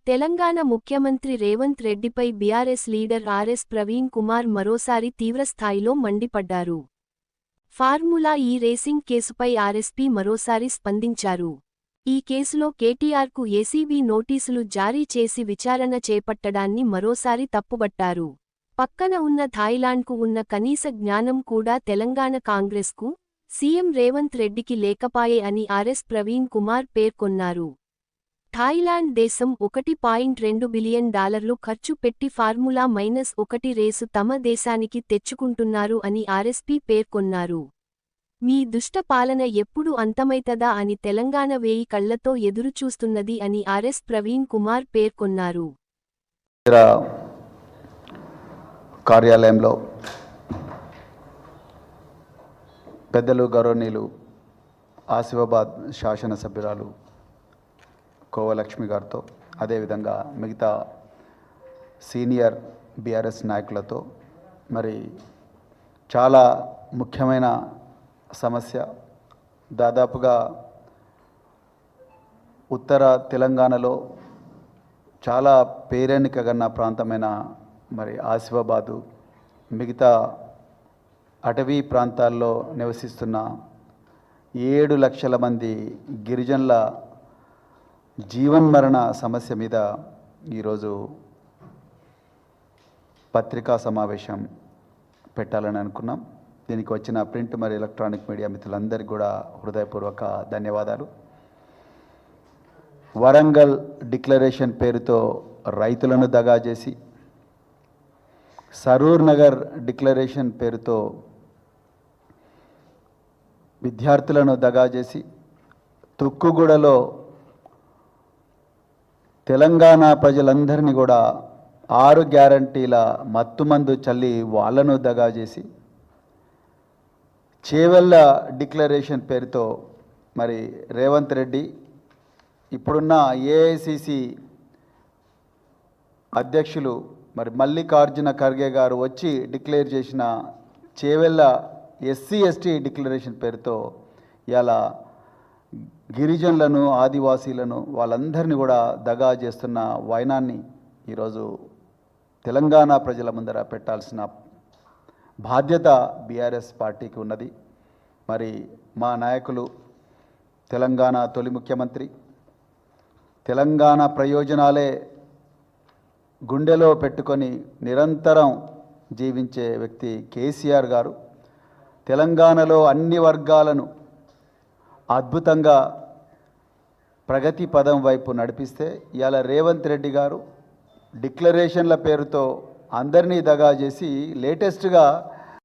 తెలంగాణ ముఖ్యమంత్రి రేవంత్ రెడ్డిపై BRS leader RS Praveen Kumar మరోసారి తీవ్రస్థాయిలో మండిపడ్డారు. ఫార్ములా ఈ రేసింగ్ కేసుపై ఆర్ఎస్పీ మరోసారి స్పందించారు. ఈ కేసులో కేటీఆర్కు ఏసీబీ నోటీసులు జారీ చేసి విచారణ చేపట్టడాన్ని మరోసారి తప్పుబట్టారు. పక్కన ఉన్న థాయిలాండ్కు ఉన్న కనీస జ్ఞానం కూడా తెలంగాణ కాంగ్రెస్కు, సీఎం రేవంత్ రెడ్డికి లేకపాయే అని ఆర్ఎస్ ప్రవీణ్ కుమార్ పేర్కొన్నారు. థాయిలాండ్ దేశం $1.2 బిలియన్ ఖర్చు పెట్టి ఫార్ములా-1 రేసు తమ దేశానికి తెచ్చుకుంటున్నారు అని ఆర్ఎస్పీ పేర్కొన్నారు. మీ దుష్ట పాలన ఎప్పుడు అంతమైతదా అని తెలంగాణ వేయి కళ్లతో ఎదురుచూస్తున్నది అని ఆర్ఎస్ ప్రవీణ్ కుమార్ పేర్కొన్నారు. కార్యాలయంలో పెద్దలు గౌరవనీయులు ఆసిఫాబాద్ శాసనసభ్యురాలు కోవలక్ష్మి గారితో, అదేవిధంగా మిగతా సీనియర్ బీఆర్ఎస్ నాయకులతో మరి చాలా ముఖ్యమైన సమస్య, దాదాపుగా ఉత్తర తెలంగాణలో చాలా పేరెన్నికగన్న ప్రాంతమైన మరి ఆసిఫాబాదు, మిగతా అటవీ ప్రాంతాల్లో నివసిస్తున్న 7 లక్షల మంది గిరిజనుల జీవన్మరణ సమస్య మీద ఈరోజు పత్రికా సమావేశం పెట్టాలని అనుకున్నాం. దీనికి వచ్చిన ప్రింట్ మరియు ఎలక్ట్రానిక్ మీడియా మిత్రులందరికీ కూడా హృదయపూర్వక ధన్యవాదాలు. వరంగల్ డిక్లరేషన్ పేరుతో రైతులను దగా చేసి, సరూర్ నగర్ డిక్లరేషన్ పేరుతో విద్యార్థులను దగా చేసి, తుక్కుగూడలో తెలంగాణ ప్రజలందరినీ కూడా 6 గ్యారంటీల మత్తుమందు చల్లి వాళ్ళను దగా చేసి, చేవెళ్ళ డిక్లరేషన్ పేరుతో మరి రేవంత్ రెడ్డి ఇప్పుడున్న ఏఐసిసి అధ్యక్షులు మరి మల్లికార్జున ఖర్గే గారు వచ్చి డిక్లేర్ చేసిన చేవెళ్ళ ఎస్సీ ఎస్టీ డిక్లరేషన్ పేరుతో ఇలా గిరిజనులను, ఆదివాసీలను వాళ్ళందరినీ కూడా దగా చేస్తున్న వైనాన్ని ఈరోజు తెలంగాణ ప్రజల ముందర పెట్టాల్సిన బాధ్యత బీఆర్ఎస్ పార్టీకి ఉన్నది. మరి మా నాయకులు, తెలంగాణ తొలి ముఖ్యమంత్రి, తెలంగాణ ప్రయోజనాలే గుండెలో పెట్టుకొని నిరంతరం జీవించే వ్యక్తి కేసీఆర్ గారు తెలంగాణలో అన్ని వర్గాలను అద్భుతంగా ప్రగతి పదం వైపు నడిపిస్తే, ఇవాళ రేవంత్ రెడ్డి గారు డిక్లరేషన్ల పేరుతో అందరినీ దగా చేసి లేటెస్ట్గా